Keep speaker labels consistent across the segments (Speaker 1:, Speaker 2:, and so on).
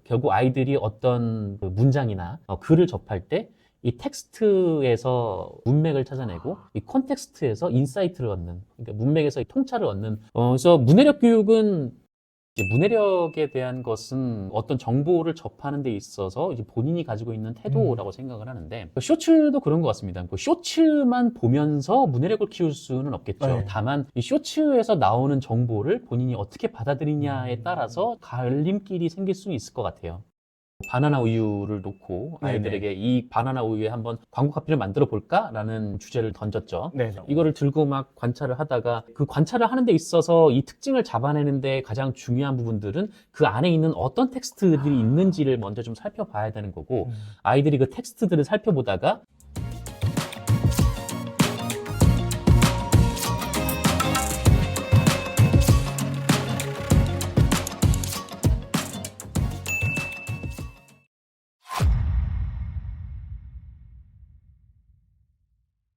Speaker 1: 결국 아이들이 어떤 그 문장이나 글을 접할 때 이 텍스트에서 문맥을 찾아내고 이 콘텍스트에서 인사이트를 얻는, 그러니까 문맥에서 이 통찰을 얻는. 그래서 문해력 교육은 이제 문해력에 대한 것은 어떤 정보를 접하는 데 있어서 이제 본인이 가지고 있는 태도라고 생각을 하는데, 쇼츠도 그런 것 같습니다. 그 쇼츠만 보면서 문해력을 키울 수는 없겠죠.
Speaker 2: 네.
Speaker 1: 다만 이 쇼츠에서 나오는 정보를 본인이 어떻게 받아들이냐에 따라서 갈림길이 생길 수는 있을 것 같아요. 바나나 우유를 놓고 아이들에게 이 바나나 우유에 한번 광고 카피를 만들어 볼까라는 주제를 던졌죠.
Speaker 2: 네.
Speaker 1: 이거를 들고 막 관찰을 하다가 그 관찰을 하는 데 있어서 이 특징을 잡아내는데 가장 중요한 부분들은 그 안에 있는 어떤 텍스트들이 있는지를 먼저 좀 살펴봐야 되는 거고, 아이들이 그 텍스트들을 살펴보다가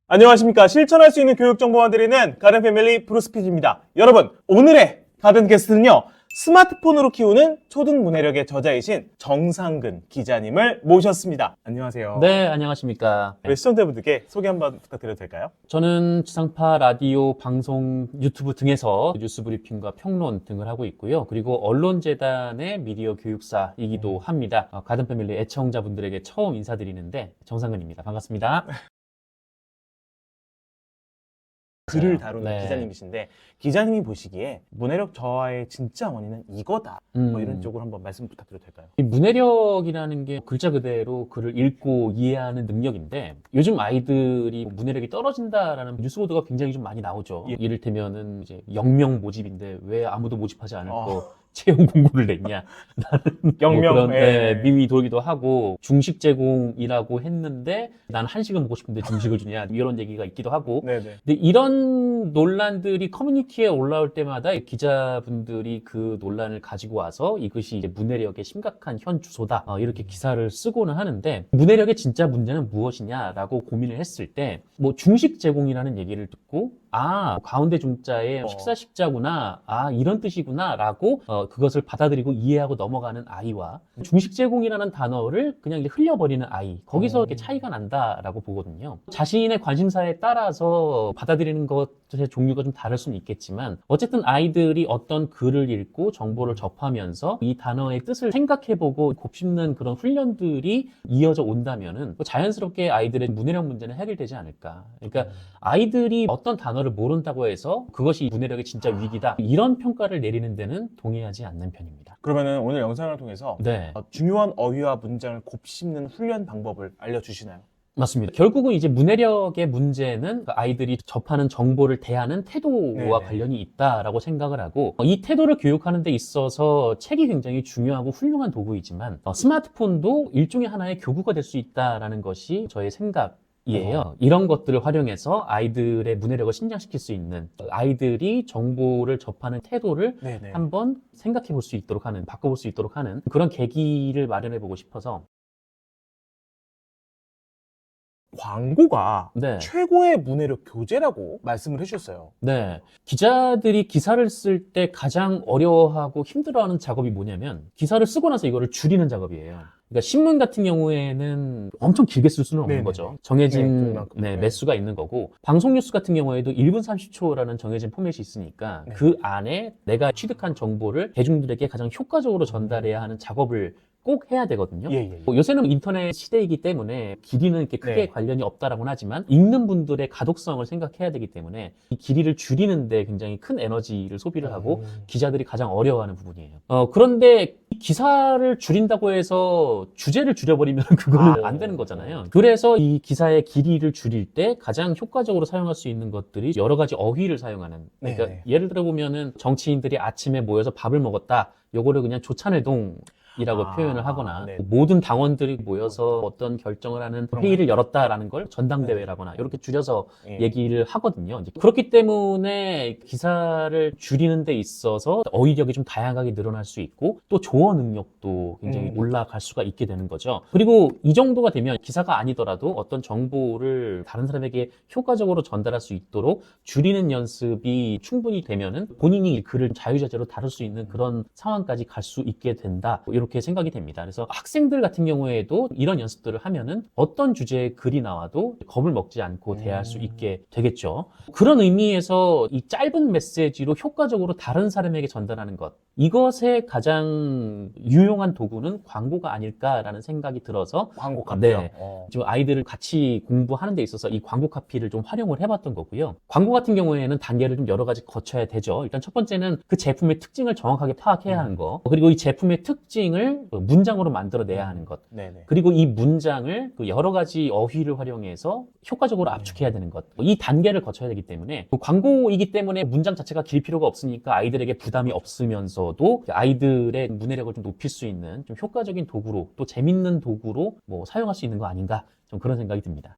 Speaker 2: 안녕하십니까. 실천할 수 있는 교육 정보만 드리는 가든 패밀리 브루스피디입니다. 여러분, 오늘의 가든 게스트는요, 스마트폰으로 키우는 초등 문해력의 저자이신 정상근 기자님을 모셨습니다. 안녕하세요.
Speaker 1: 네, 안녕하십니까.
Speaker 2: 우리 시청자분들께 소개 한번 부탁드려도 될까요?
Speaker 1: 저는 지상파 라디오, 방송, 유튜브 등에서 뉴스 브리핑과 평론 등을 하고 있고요. 그리고 언론재단의 미디어 교육사이기도 합니다. 가든 패밀리 애청자분들에게 처음 인사드리는데 정상근입니다. 반갑습니다.
Speaker 2: 글을 다루는
Speaker 1: 네.
Speaker 2: 기자님이신데, 기자님이 보시기에 문해력 저하의 진짜 원인은 이거다, 뭐 이런 쪽으로 한번 말씀 부탁드려도 될까요?
Speaker 1: 이 문해력이라는 게 글자 그대로 글을 읽고 이해하는 능력인데, 요즘 아이들이 문해력이 떨어진다라는 뉴스 보도가 굉장히 좀 많이 나오죠.
Speaker 2: 예.
Speaker 1: 이를테면은 이제 영명 모집인데 왜 아무도 모집하지 않을
Speaker 2: 어.
Speaker 1: 거 채용 공고를 냈냐.
Speaker 2: 영명,
Speaker 1: 뭐 그런
Speaker 2: 예.
Speaker 1: 밈이 돌기도 하고, 중식 제공이라고 했는데 난 한식을 먹고 싶은데 중식을 주냐, 이런 얘기가 있기도 하고.
Speaker 2: 네네.
Speaker 1: 근데 이런 논란들이 커뮤니티에 올라올 때마다 기자분들이 그 논란을 가지고 와서 이것이 이제 문해력의 심각한 현 주소다, 이렇게 기사를 쓰고는 하는데, 문해력의 진짜 문제는 무엇이냐라고 고민을 했을 때 뭐 중식 제공이라는 얘기를 듣고, 가운데 중자에 식사 식자구나, 이런 뜻이구나 라고 그것을 받아들이고 이해하고 넘어가는 아이와 중식 제공이라는 단어를 그냥 이제 흘려버리는 아이, 거기서 이렇게 차이가 난다라고 보거든요. 자신의 관심사에 따라서 받아들이는 것의 종류가 좀 다를 수는 있겠지만, 어쨌든 아이들이 어떤 글을 읽고 정보를 접하면서 이 단어의 뜻을 생각해보고 곱씹는 그런 훈련들이 이어져 온다면은 자연스럽게 아이들의 문해력 문제는 해결되지 않을까. 그러니까 아이들이 어떤 단어를 모른다고 해서 그것이 문해력의 진짜 위기다, 이런 평가를 내리는 데는 동의하지 않는 편입니다.
Speaker 2: 그러면은 오늘 영상을 통해서
Speaker 1: 네,
Speaker 2: 중요한 어휘와 문장을 곱씹는 훈련 방법을 알려주시나요?
Speaker 1: 맞습니다. 결국은 이제 문해력의 문제는 아이들이 접하는 정보를 대하는 태도와
Speaker 2: 네네.
Speaker 1: 관련이 있다라고 생각을 하고, 이 태도를 교육하는 데 있어서 책이 굉장히 중요하고 훌륭한 도구이지만 스마트폰도 일종의 하나의 교구가 될 수 있다라는 것이 저의 생각이에요. 이런 것들을 활용해서 아이들의 문해력을 신장시킬 수 있는, 아이들이 정보를 접하는 태도를
Speaker 2: 네네.
Speaker 1: 한번 생각해 볼 수 있도록 하는, 바꿔볼 수 있도록 하는 그런 계기를 마련해 보고 싶어서.
Speaker 2: 광고가
Speaker 1: 네.
Speaker 2: 최고의 문해력 교재라고 말씀을 해주셨어요.
Speaker 1: 네. 기자들이 기사를 쓸 때 가장 어려워하고 힘들어하는 작업이 뭐냐면, 기사를 쓰고 나서 이거를 줄이는 작업이에요. 그러니까 신문 같은 경우에는 엄청 길게 쓸 수는 없는
Speaker 2: 네네네.
Speaker 1: 거죠. 정해진
Speaker 2: 그만큼.
Speaker 1: 매수가 있는 거고, 방송 뉴스 같은 경우에도 1분 30초라는 정해진 포맷이 있으니까
Speaker 2: 네.
Speaker 1: 그 안에 내가 취득한 정보를 대중들에게 가장 효과적으로 전달해야 하는 작업을 꼭 해야 되거든요.
Speaker 2: 예.
Speaker 1: 요새는 인터넷 시대이기 때문에 길이는 이렇게 크게
Speaker 2: 네.
Speaker 1: 관련이 없다라고는 하지만, 읽는 분들의 가독성을 생각해야 되기 때문에 이 길이를 줄이는데 굉장히 큰 에너지를 소비를 하고 기자들이 가장 어려워하는 부분이에요. 그런데 이 기사를 줄인다고 해서 주제를 줄여버리면 그거는 안 되는 거잖아요. 그래서 이 기사의 길이를 줄일 때 가장 효과적으로 사용할 수 있는 것들이 여러 가지 어휘를 사용하는. 그러니까
Speaker 2: 네네.
Speaker 1: 예를 들어 보면은 정치인들이 아침에 모여서 밥을 먹었다, 요거를 그냥 조찬회동 이라고 표현을 하거나,
Speaker 2: 네.
Speaker 1: 모든 당원들이 모여서 어떤 결정을 하는 회의를 열었다라는 걸 전당대회라거나 이렇게 줄여서
Speaker 2: 예.
Speaker 1: 얘기를 하거든요. 이제 그렇기 때문에 기사를 줄이는 데 있어서 어휘력이 좀 다양하게 늘어날 수 있고, 또 조어 능력도 굉장히 올라갈 수가 있게 되는 거죠. 그리고 이 정도가 되면 기사가 아니더라도 어떤 정보를 다른 사람에게 효과적으로 전달할 수 있도록 줄이는 연습이 충분히 되면은 본인이 글을 자유자재로 다룰 수 있는 그런 상황까지 갈 수 있게 된다, 이런 이렇게 생각이 됩니다. 그래서 학생들 같은 경우에도 이런 연습들을 하면은 어떤 주제의 글이 나와도 겁을 먹지 않고 대할 수 있게 되겠죠. 그런 의미에서 이 짧은 메시지로 효과적으로 다른 사람에게 전달하는 것, 이것의 가장 유용한 도구는 광고가 아닐까라는 생각이 들어서
Speaker 2: 광고 카피요.
Speaker 1: 네. 지금 아이들을 같이 공부하는 데 있어서 이 광고 카피를 좀 활용을 해봤던 거고요. 광고 같은 경우에는 단계를 좀 여러 가지 거쳐야 되죠. 일단 첫 번째는 그 제품의 특징을 정확하게 파악해야 하는 거, 그리고 이 제품의 특징을 문장으로 만들어내야 하는 것,
Speaker 2: 네네.
Speaker 1: 그리고 이 문장을 그 여러 가지 어휘를 활용해서 효과적으로 압축해야 되는 것, 이 단계를 거쳐야 되기 때문에 광고이기 때문에 문장 자체가 길 필요가 없으니까 아이들에게 부담이 없으면서도 아이들의 문해력을 좀 높일 수 있는 좀 효과적인 도구로, 또 재밌는 도구로 뭐 사용할 수 있는 거 아닌가, 좀 그런 생각이 듭니다.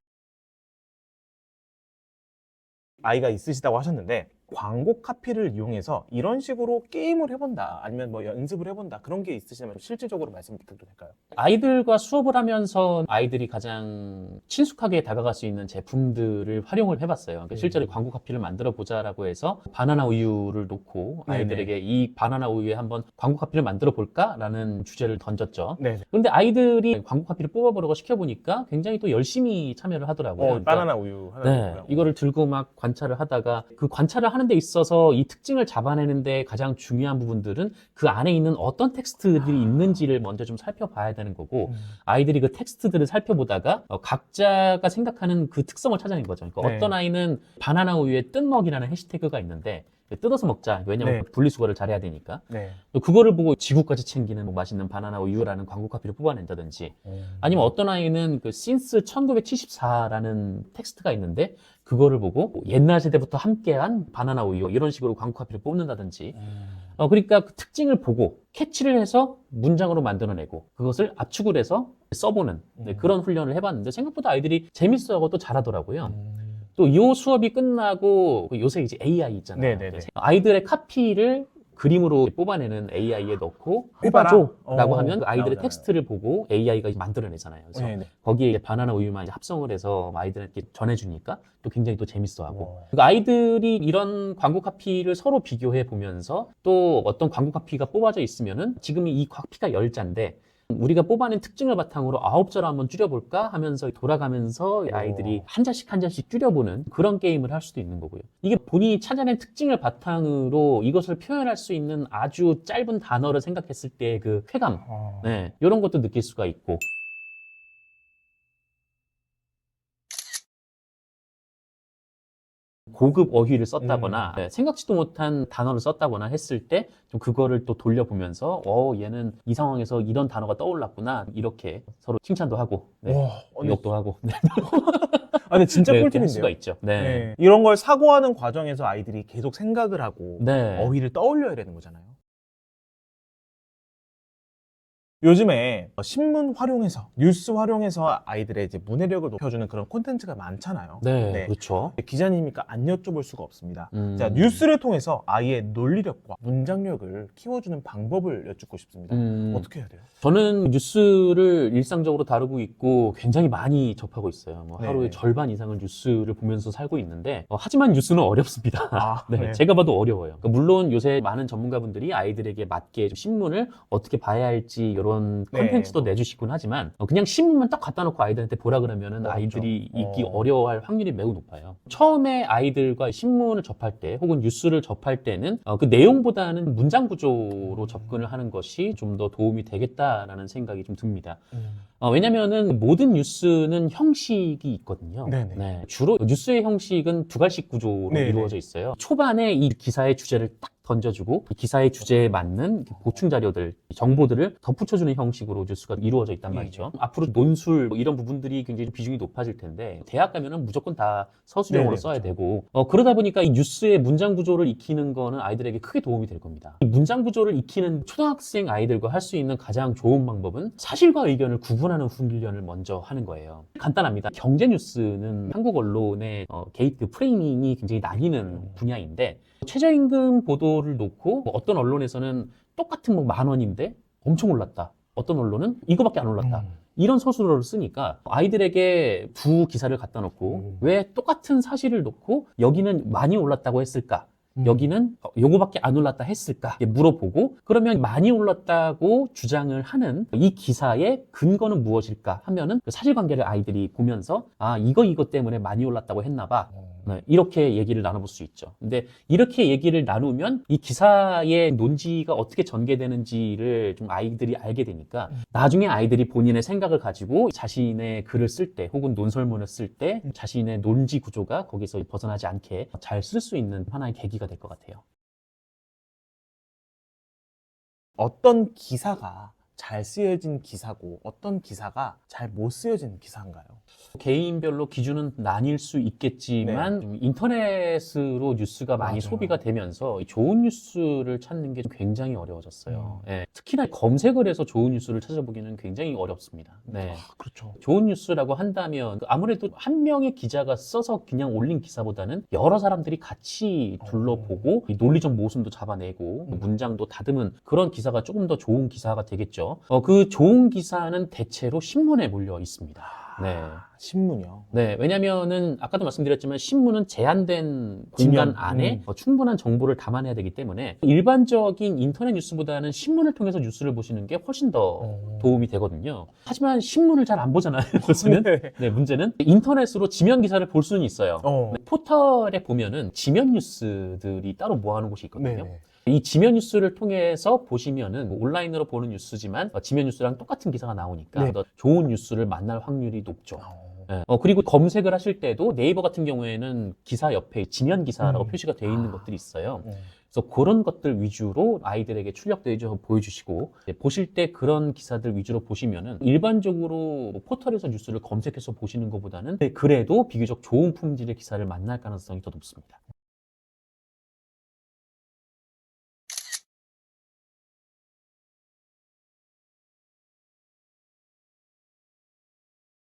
Speaker 2: 아이가 있으시다고 하셨는데 광고 카피를 이용해서 이런 식으로 게임을 해본다 아니면 뭐 연습을 해본다 그런 게 있으시면 실질적으로 말씀 드려도 될까요?
Speaker 1: 아이들과 수업을 하면서 아이들이 가장 친숙하게 다가갈 수 있는 제품들을 활용을 해봤어요. 그러니까 실제로 광고 카피를 만들어 보자라고 해서 바나나 우유를 놓고 아이들에게 이 바나나 우유에 한번 광고 카피를 만들어 볼까라는 주제를 던졌죠.
Speaker 2: 네.
Speaker 1: 그런데 아이들이 광고 카피를 뽑아보라고 시켜보니까 굉장히 또 열심히 참여를 하더라고요. 그러니까
Speaker 2: 바나나 우유 하나
Speaker 1: 네,
Speaker 2: 넣고요.
Speaker 1: 이거를 들고 막 관찰을 하다가 그 관찰을 하는 데 있어서 이 특징을 잡아내는데 가장 중요한 부분들은 그 안에 있는 어떤 텍스트들이 있는지를 먼저 좀 살펴봐야 되는 거고, 아이들이 그 텍스트들을 살펴보다가 각자가 생각하는 그 특성을 찾아낸 거죠. 그러니까
Speaker 2: 네.
Speaker 1: 어떤 아이는 바나나 우유에 뜬먹이라는 해시태그가 있는데 뜯어서 먹자. 왜냐면
Speaker 2: 네.
Speaker 1: 분리수거를 잘해야 되니까.
Speaker 2: 네.
Speaker 1: 또 그거를 보고 지구까지 챙기는 뭐 맛있는 바나나 우유라는 광고 카피를 뽑아낸다든지, 아니면 어떤 아이는 그 since 1974라는 텍스트가 있는데 그거를 보고 옛날 세대부터 함께한 바나나 우유 이런 식으로 광고 카피를 뽑는다든지, 그러니까 그 특징을 보고 캐치를 해서 문장으로 만들어내고 그것을 압축을 해서 써보는 그런 훈련을 해봤는데 생각보다 아이들이 재밌어하고 또 잘하더라고요. 또 이 수업이 끝나고 요새 이제 AI 있잖아요.
Speaker 2: 네네네.
Speaker 1: 그래서 아이들의 카피를 그림으로 뽑아내는 AI에 넣고
Speaker 2: 해봐라.
Speaker 1: 해봐줘라고 하면 그 아이들의
Speaker 2: 나오잖아요.
Speaker 1: 텍스트를 보고 AI가 만들어내잖아요. 그래서
Speaker 2: 네네.
Speaker 1: 거기에 이제 바나나 우유만 이제 합성을 해서 아이들에게 전해주니까 또 굉장히 또 재밌어하고. 그러니까 아이들이 이런 광고 카피를 서로 비교해 보면서 또 어떤 광고 카피가 뽑아져 있으면은 지금 이 카피가 10자인데 우리가 뽑아낸 특징을 바탕으로 9자로 한번 줄여볼까 하면서 돌아가면서 아이들이 한 자씩 한 자씩 줄여보는 그런 게임을 할 수도 있는 거고요. 이게 본인이 찾아낸 특징을 바탕으로 이것을 표현할 수 있는 아주 짧은 단어를 생각했을 때 그 쾌감, 네, 이런 것도 느낄 수가 있고. 고급 어휘를 썼다거나 네, 생각지도 못한 단어를 썼다거나 했을 때 좀 그거를 또 돌려보면서 얘는 이 상황에서 이런 단어가 떠올랐구나 이렇게 서로 칭찬도 하고 욕도 하고
Speaker 2: 아니 진짜
Speaker 1: 네, 할
Speaker 2: 꿀팁인데요.
Speaker 1: 수가 있죠. 네.
Speaker 2: 네. 이런 걸 사고하는 과정에서 아이들이 계속 생각을 하고
Speaker 1: 네.
Speaker 2: 어휘를 떠올려야 되는 거잖아요. 요즘에 신문 활용해서, 뉴스 활용해서 아이들의 이제 문해력을 높여주는 그런 콘텐츠가 많잖아요.
Speaker 1: 네, 그렇죠.
Speaker 2: 기자님이니까 안 여쭤볼 수가 없습니다.
Speaker 1: 음.
Speaker 2: 자, 뉴스를 통해서 아이의 논리력과 문장력을 키워주는 방법을 여쭙고 싶습니다. 어떻게 해야 돼요?
Speaker 1: 저는 뉴스를 일상적으로 다루고 있고 굉장히 많이 접하고 있어요. 뭐
Speaker 2: 네.
Speaker 1: 하루에 절반 이상은 뉴스를 보면서 살고 있는데 하지만 뉴스는 어렵습니다.
Speaker 2: 아,
Speaker 1: 네,
Speaker 2: 네.
Speaker 1: 제가 봐도 어려워요. 그러니까 물론 요새 많은 전문가분들이 아이들에게 맞게 좀 신문을 어떻게 봐야 할지 이런 콘텐츠도 내주시곤 하지만 그냥 신문만 딱 갖다 놓고 아이들한테 보라 그러면은
Speaker 2: 어렵죠.
Speaker 1: 아이들이 읽기 어려워할 확률이 매우 높아요. 처음에 아이들과 신문을 접할 때 혹은 뉴스를 접할 때는 그 내용보다는 문장 구조로 접근을 하는 것이 좀 더 도움이 되겠다라는 생각이 좀 듭니다. 왜냐면은 모든 뉴스는 형식이 있거든요.
Speaker 2: 네네.
Speaker 1: 네, 주로 뉴스의 형식은 두 가지 구조로
Speaker 2: 네네.
Speaker 1: 이루어져 있어요. 초반에 이 기사의 주제를 딱 던져주고 이 기사의 주제에 맞는 보충 자료들, 정보들을 덧붙여주는 형식으로 뉴스가 이루어져 있단 말이죠. 앞으로 논술 뭐 이런 부분들이 굉장히 비중이 높아질 텐데 대학 가면은 무조건 다 서술형으로
Speaker 2: 네네,
Speaker 1: 써야
Speaker 2: 그렇죠.
Speaker 1: 되고 그러다 보니까 이 뉴스의 문장 구조를 익히는 거는 아이들에게 크게 도움이 될 겁니다. 이 문장 구조를 익히는 초등학생 아이들과 할 수 있는 가장 좋은 방법은 사실과 의견을 구분하는 훈련을 먼저 하는 거예요. 간단합니다. 경제 뉴스는 한국 언론의 게이트 프레이밍이 굉장히 나뉘는 분야인데 최저임금 보도를 놓고 어떤 언론에서는 똑같은 뭐 10,000원인데 엄청 올랐다. 어떤 언론은 이거밖에 안 올랐다. 이런 서술어를 쓰니까 아이들에게 두 기사를 갖다 놓고 왜 똑같은 사실을 놓고 여기는 많이 올랐다고 했을까? 여기는 요거밖에 안 올랐다 했을까 이렇게 물어보고, 그러면 많이 올랐다고 주장을 하는 이 기사의 근거는 무엇일까 하면은 그 사실관계를 아이들이 보면서 이거 때문에 많이 올랐다고 했나 봐. 네, 이렇게 얘기를 나눠볼 수 있죠. 근데 이렇게 얘기를 나누면 이 기사의 논지가 어떻게 전개되는지를 좀 아이들이 알게 되니까 나중에 아이들이 본인의 생각을 가지고 자신의 글을 쓸 때 혹은 논설문을 쓸 때 자신의 논지 구조가 거기서 벗어나지 않게 잘 쓸 수 있는 하나의 계기가 될 것 같아요.
Speaker 2: 어떤 기사가 잘 쓰여진 기사고 어떤 기사가 잘 못 쓰여진 기사인가요?
Speaker 1: 개인별로 기준은 나뉠 수 있겠지만 좀 인터넷으로 뉴스가 많이
Speaker 2: 맞아요.
Speaker 1: 소비가 되면서 이 좋은 뉴스를 찾는 게 굉장히 어려워졌어요. 예, 특히나 검색을 해서 좋은 뉴스를 찾아보기는 굉장히 어렵습니다. 네.
Speaker 2: 그렇죠.
Speaker 1: 좋은 뉴스라고 한다면 아무래도 한 명의 기자가 써서 그냥 올린 기사보다는 여러 사람들이 같이 둘러보고 이 논리적 모순도 잡아내고 문장도 다듬은 그런 기사가 조금 더 좋은 기사가 되겠죠. 그 좋은 기사는 대체로 신문에 몰려 있습니다. 네.
Speaker 2: 신문이요.
Speaker 1: 네, 왜냐면은 아까도 말씀드렸지만 신문은 제한된
Speaker 2: 지면,
Speaker 1: 공간 안에 충분한 정보를 담아내야 되기 때문에 일반적인 인터넷 뉴스보다는 신문을 통해서 뉴스를 보시는 게 훨씬 더 도움이 되거든요. 하지만 신문을 잘 안 보잖아요. 요새는. 네, 문제는 인터넷으로 지면 기사를 볼 수는 있어요. 네, 포털에 보면은 지면 뉴스들이 따로 모아놓은 곳이 있거든요.
Speaker 2: 네네.
Speaker 1: 이 지면 뉴스를 통해서 보시면은 뭐 온라인으로 보는 뉴스지만 지면 뉴스랑 똑같은 기사가 나오니까
Speaker 2: 네.
Speaker 1: 더 좋은 뉴스를 만날 확률이 높죠. 예. 그리고 검색을 하실 때도 네이버 같은 경우에는 기사 옆에 지면 기사라고 표시가 되어 있는 것들이 있어요. 그래서 그런 것들 위주로 아이들에게 출력되어 보여주시고 보실 때 그런 기사들 위주로 보시면은 일반적으로 뭐 포털에서 뉴스를 검색해서 보시는 것보다는 그래도 비교적 좋은 품질의 기사를 만날 가능성이 더 높습니다.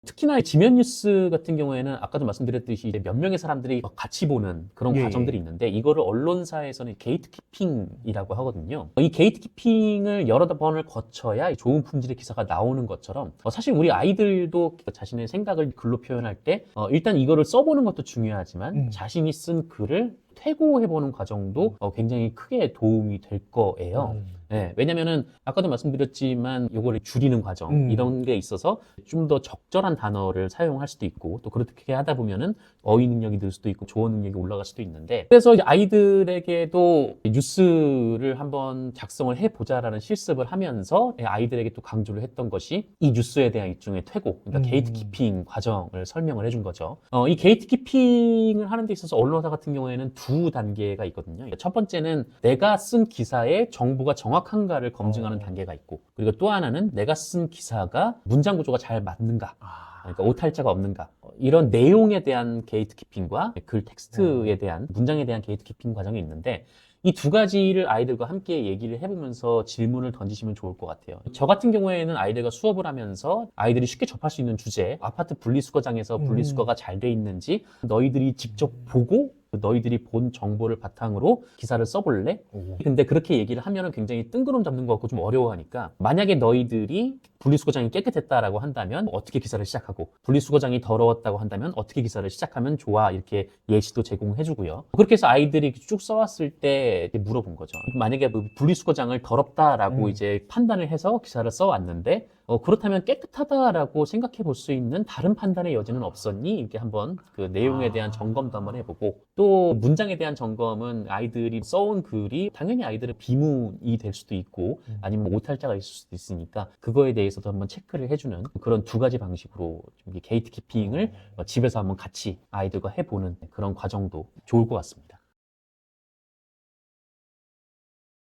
Speaker 1: 특히나 지면 뉴스 같은 경우에는 아까도 말씀드렸듯이 이제 몇 명의 사람들이 같이 보는 그런
Speaker 2: 예,
Speaker 1: 과정들이 있는데 이거를 언론사에서는 게이트키핑이라고 하거든요. 이 게이트키핑을 여러 번을 거쳐야 좋은 품질의 기사가 나오는 것처럼 사실 우리 아이들도 자신의 생각을 글로 표현할 때 일단 이거를 써보는 것도 중요하지만 자신이 쓴 글을 퇴고해보는 과정도 굉장히 크게 도움이 될 거예요. 네, 왜냐면은 아까도 말씀드렸지만 요거를 줄이는 과정 이런 게 있어서 좀 더 적절한 단어를 사용할 수도 있고 또 그렇게 하다 보면은 어휘 능력이 늘 수도 있고 조어 능력이 올라갈 수도 있는데 그래서 이제 아이들에게도 뉴스를 한번 작성을 해보자라는 실습을 하면서 아이들에게 또 강조를 했던 것이 이 뉴스에 대한 일종의 퇴고 그러니까 게이트키핑 과정을 설명을 해준 거죠. 이 게이트키핑을 하는 데 있어서 언론사 같은 경우에는 두 단계가 있거든요. 첫 번째는 내가 쓴 기사의 정보가 정확한가를 검증하는 단계가 있고 그리고 또 하나는 내가 쓴 기사가 문장 구조가 잘 맞는가 그러니까 오탈자가 없는가 이런 내용에 대한 게이트키핑과 글 텍스트에 대한 문장에 대한 게이트키핑 과정이 있는데 이 두 가지를 아이들과 함께 얘기를 해보면서 질문을 던지시면 좋을 것 같아요. 저 같은 경우에는 아이들과 수업을 하면서 아이들이 쉽게 접할 수 있는 주제 아파트 분리수거장에서 분리수거가 잘 돼 있는지 너희들이 직접 보고 너희들이 본 정보를 바탕으로 기사를 써볼래? 근데 그렇게 얘기를 하면은 굉장히 뜬구름 잡는 것 같고 좀 어려워하니까 만약에 너희들이 분리수거장이 깨끗했다라고 한다면 어떻게 기사를 시작하고 분리수거장이 더러웠다고 한다면 어떻게 기사를 시작하면 좋아 이렇게 예시도 제공해주고요. 그렇게 해서 아이들이 쭉 써왔을 때 물어본 거죠. 만약에 분리수거장을 더럽다라고 이제 판단을 해서 기사를 써왔는데 그렇다면 깨끗하다라고 생각해 볼 수 있는 다른 판단의 여지는 없었니? 이렇게 한번 그 내용에 대한 점검도 한번 해보고 또 문장에 대한 점검은 아이들이 써온 글이 당연히 아이들은 비문이 될 수도 있고 아니면 오탈자가 있을 수도 있으니까 그거에 대해서도 한번 체크를 해주는 그런 두 가지 방식으로 좀 게이트키핑을 집에서 한번 같이 아이들과 해보는 그런 과정도 좋을 것 같습니다.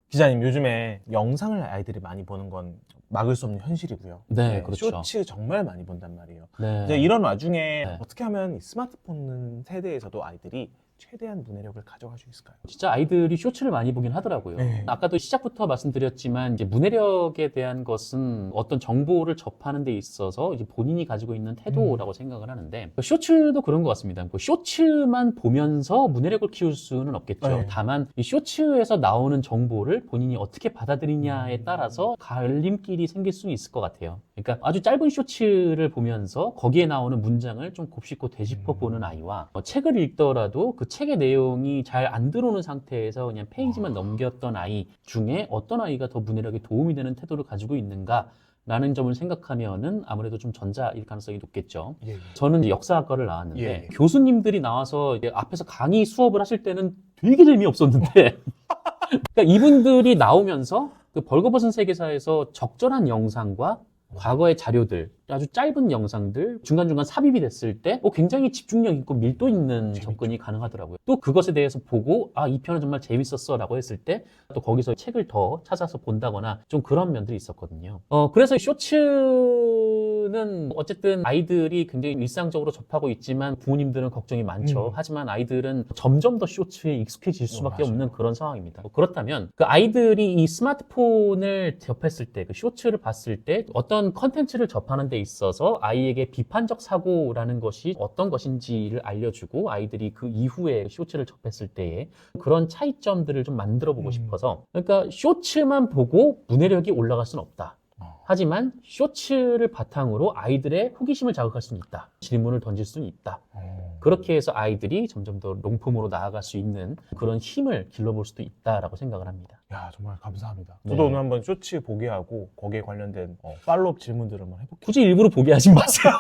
Speaker 2: 기자님, 요즘에 영상을 아이들이 많이 보는 건 막을 수 없는 현실이고요.
Speaker 1: 네, 그렇죠.
Speaker 2: 쇼츠 정말 많이 본단 말이에요.
Speaker 1: 네.
Speaker 2: 이제 이런 와중에
Speaker 1: 네.
Speaker 2: 어떻게 하면 이 스마트폰 세대에서도 아이들이 최대한 문해력을 가져갈 수 있을까요?
Speaker 1: 진짜 아이들이 쇼츠를 많이 보긴 하더라고요.
Speaker 2: 네.
Speaker 1: 아까도 시작부터 말씀드렸지만 이제 문해력에 대한 것은 어떤 정보를 접하는 데 있어서 이제 본인이 가지고 있는 태도라고 생각을 하는데 쇼츠도 그런 것 같습니다. 쇼츠만 보면서 문해력을 키울 수는 없겠죠.
Speaker 2: 네.
Speaker 1: 다만 이 쇼츠에서 나오는 정보를 본인이 어떻게 받아들이냐에 따라서 갈림길이 생길 수는 있을 것 같아요. 그러니까 아주 짧은 쇼츠를 보면서 거기에 나오는 문장을 좀 곱씹고 되짚어 보는 아이와 책을 읽더라도 그 책의 내용이 잘 안 들어오는 상태에서 그냥 페이지만 넘겼던 아이 중에 어떤 아이가 더 문해력에 도움이 되는 태도를 가지고 있는가 라는 점을 생각하면은 아무래도 좀 전자일 가능성이 높겠죠.
Speaker 2: 예, 예.
Speaker 1: 저는 이제 역사학과를 나왔는데
Speaker 2: 예.
Speaker 1: 교수님들이 나와서 이제 앞에서 강의 수업을 하실 때는 되게 재미없었는데 그러니까 이분들이 나오면서 그 벌거벗은 세계사에서 적절한 영상과 과거의 자료들, 아주 짧은 영상들 중간중간 삽입이 됐을 때 굉장히 집중력 있고 밀도 있는
Speaker 2: 재밌죠.
Speaker 1: 접근이 가능하더라고요. 또 그것에 대해서 보고 이 편은 정말 재밌었어 라고 했을 때 또 거기서 책을 더 찾아서 본다거나 좀 그런 면들이 있었거든요. 그래서 쇼츠는 어쨌든 아이들이 굉장히 일상적으로 접하고 있지만 부모님들은 걱정이 많죠. 하지만 아이들은 점점 더 쇼츠에 익숙해질 수밖에
Speaker 2: 맞아요.
Speaker 1: 없는 그런 상황입니다. 그렇다면 그 아이들이 이 스마트폰을 접했을 때, 그 쇼츠를 봤을 때 어떤 컨텐츠를 접하는 데 있어서 아이에게 비판적 사고라는 것이 어떤 것인지를 알려주고 아이들이 그 이후에 쇼츠를 접했을 때에 그런 차이점들을 좀 만들어 보고 싶어서 그러니까 쇼츠만 보고 문해력이 올라갈 수는 없다. 하지만 쇼츠를 바탕으로 아이들의 호기심을 자극할 수는 있다. 질문을 던질 수는 있다. 그렇게 해서 아이들이 점점 더 롱폼으로 나아갈 수 있는 그런 힘을 길러볼 수도 있다라고 생각을 합니다.
Speaker 2: 야, 정말 감사합니다.
Speaker 1: 네.
Speaker 2: 저도 오늘 한번 쇼츠 보게 하고 거기에 관련된 팔로업 질문들을 한번 해볼게요.
Speaker 1: 굳이 일부러 보게 하지 마세요.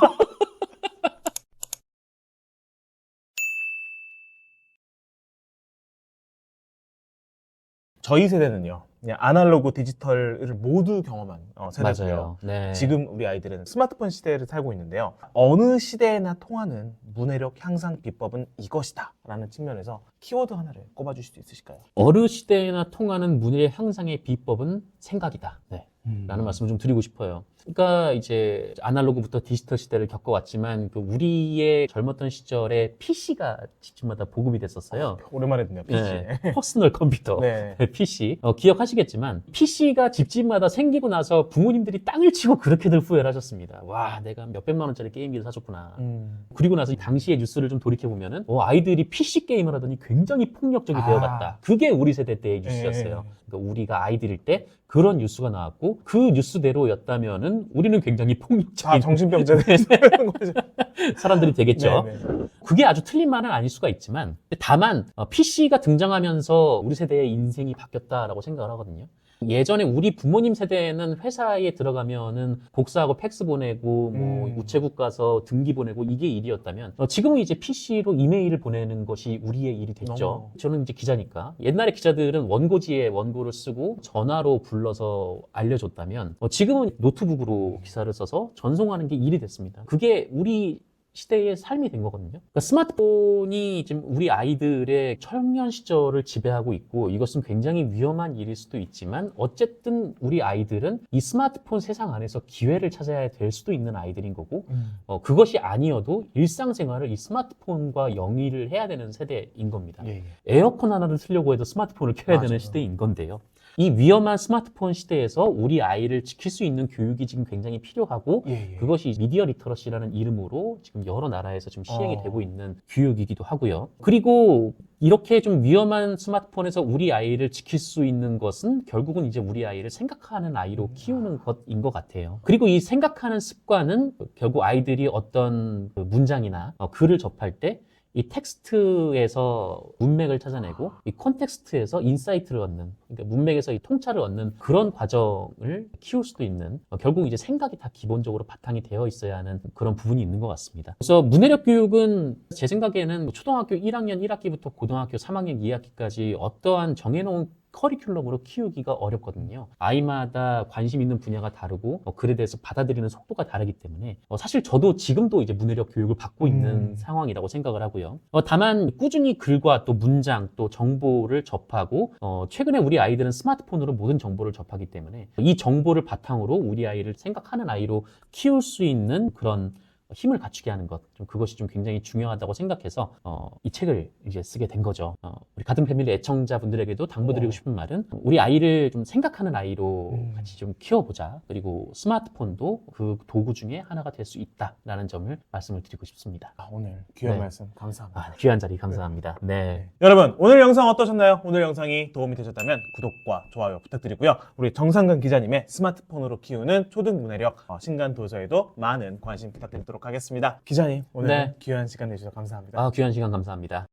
Speaker 2: 저희 세대는요, 그냥 아날로그 디지털을 모두 경험한 세대고요.
Speaker 1: 맞아요. 네.
Speaker 2: 지금 우리 아이들은 스마트폰 시대를 살고 있는데요. 어느 시대에나 통하는 문해력 향상 비법은 이것이다 라는 측면에서 키워드 하나를 꼽아주실 수 있으실까요?
Speaker 1: 어느 시대에나 통하는 문해력 향상의 비법은 생각이다. 네. 라는 말씀을 좀 드리고 싶어요. 그러니까 이제 아날로그부터 디지털 시대를 겪어왔지만 그 우리의 젊었던 시절에 PC가 집집마다 보급이 됐었어요.
Speaker 2: 오랜만에 듣네요, PC.
Speaker 1: 네, 퍼스널 컴퓨터.
Speaker 2: 네.
Speaker 1: PC. 기억하시겠지만 PC가 집집마다 생기고 나서 부모님들이 땅을 치고 그렇게들 후회를 하셨습니다. 와, 내가 몇백만 원짜리 게임기를 사줬구나. 그리고 나서 당시의 뉴스를 좀 돌이켜보면은 아이들이 PC 게임을 하더니 굉장히 폭력적이 되어갔다. 그게 우리 세대 때의 뉴스였어요. 그러니까 우리가 아이들일 때 그런 뉴스가 나왔고 그 뉴스대로였다면은 우리는 굉장히 폭력적인
Speaker 2: 정신병자들 거죠.
Speaker 1: 사람들이 되겠죠.
Speaker 2: 네, 네.
Speaker 1: 그게 아주 틀린 말은 아닐 수가 있지만 다만 PC가 등장하면서 우리 세대의 인생이 바뀌었다라고 생각을 하거든요. 예전에 우리 부모님 세대는 회사에 들어가면은 복사하고 팩스 보내고 뭐 우체국 가서 등기 보내고 이게 일이었다면 지금은 이제 PC로 이메일을 보내는 것이 우리의 일이 됐죠. 저는 이제 기자니까 옛날에 기자들은 원고지에 원고를 쓰고 전화로 불러서 알려줬다면 지금은 노트북으로 기사를 써서 전송하는 게 일이 됐습니다. 그게 우리 시대의 삶이 된 거거든요. 그러니까 스마트폰이 지금 우리 아이들의 청년 시절을 지배하고 있고 이것은 굉장히 위험한 일일 수도 있지만 어쨌든 우리 아이들은 이 스마트폰 세상 안에서 기회를 찾아야 될 수도 있는 아이들인 거고 그것이 아니어도 일상생활을 이 스마트폰과 영위를 해야 되는 세대인 겁니다.
Speaker 2: 예, 예.
Speaker 1: 에어컨 하나를 틀려고 해도 스마트폰을 켜야 되는 시대인 건데요. 이 위험한 스마트폰 시대에서 우리 아이를 지킬 수 있는 교육이 지금 굉장히 필요하고 그것이 미디어 리터러시라는 이름으로 지금 여러 나라에서 지금 시행이 되고 있는 교육이기도 하고요. 그리고 이렇게 좀 위험한 스마트폰에서 우리 아이를 지킬 수 있는 것은 결국은 이제 우리 아이를 생각하는 아이로 키우는 것인 것 같아요. 그리고 이 생각하는 습관은 결국 아이들이 어떤 문장이나 글을 접할 때 이 텍스트에서 문맥을 찾아내고 이 콘텍스트에서 인사이트를 얻는, 그러니까 문맥에서 이 통찰을 얻는 그런 과정을 키울 수도 있는 결국 이제 생각이 다 기본적으로 바탕이 되어 있어야 하는 그런 부분이 있는 것 같습니다. 그래서 문해력 교육은 제 생각에는 초등학교 1학년 1학기부터 고등학교 3학년 2학기까지 어떠한 정해놓은 커리큘럼으로 키우기가 어렵거든요. 아이마다 관심 있는 분야가 다르고 글에 대해서 받아들이는 속도가 다르기 때문에 사실 저도 지금도 이제 문해력 교육을 받고 있는 상황이라고 생각을 하고요. 다만 꾸준히 글과 또 문장 또 정보를 접하고 최근에 우리 아이들은 스마트폰으로 모든 정보를 접하기 때문에 이 정보를 바탕으로 우리 아이를 생각하는 아이로 키울 수 있는 그런 힘을 갖추게 하는 것, 좀 그것이 좀 굉장히 중요하다고 생각해서 이 책을 이제 쓰게 된 거죠. 우리 가든 패밀리 애청자분들에게도 당부드리고 싶은 말은 우리 아이를 좀 생각하는 아이로 같이 좀 키워보자. 그리고 스마트폰도 그 도구 중에 하나가 될 수 있다라는 점을 말씀을 드리고 싶습니다.
Speaker 2: 오늘 귀한
Speaker 1: 네.
Speaker 2: 말씀 감사합니다.
Speaker 1: 귀한 자리 감사합니다. 네.
Speaker 2: 여러분 오늘 영상 어떠셨나요? 오늘 영상이 도움이 되셨다면 구독과 좋아요 부탁드리고요. 우리 정상근 기자님의 스마트폰으로 키우는 초등 문해력 신간 도서에도 많은 관심 부탁드리도록 하겠습니다. 기자님 오늘
Speaker 1: 네.
Speaker 2: 귀한 시간 내주셔서 감사합니다.
Speaker 1: 귀한 시간 감사합니다.